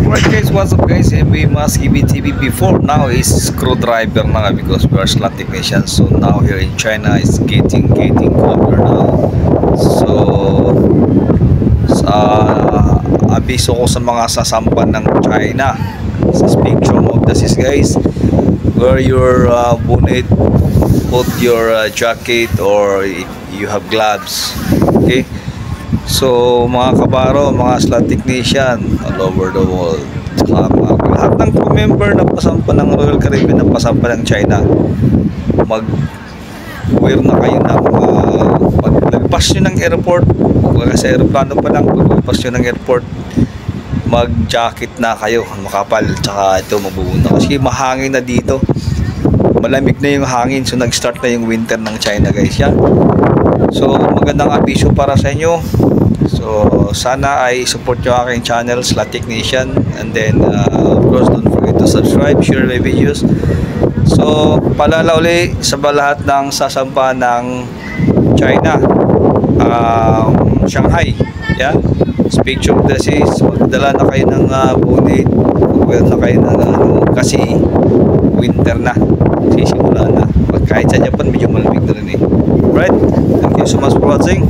Alright guys, what's up guys? MB Maski BTV before now is screwdriver na because we are slot technicians. So now here in China is getting colder now. So sa abiso ko sa mga sasampan ng China, this picture of this is guys, wear your bonnet, put your jacket or you have gloves. Okay. So mga kabaro, mga slot technician all over the world, lahat ng crew member na pasampa ng Royal Caribbean, na pasampa ng China, mag-wear na kayo ng paglagpas nyo ng airport, kasi aeroplano pa lang, paglagpas nyo ng airport, mag-jacket na kayo, makapal, tsaka ito mabubuna kasi mahangin na dito, malamig na yung hangin. So nag-start na yung winter ng China guys, yan. So magandang abiso para sa inyo. So sana ay support nyo aking channel, Slot Technician, and then of course don't forget to subscribe, share my videos. So palala uli sa lahat ng sasampa ng China, Shanghai, yan. Picture of this is, magdala na kayo ng bonnet, magdala na kayo ng kasi winter na, sisimula na. Kahit sa Japan medyo malamig na rin eh. Right, thank you so much for watching.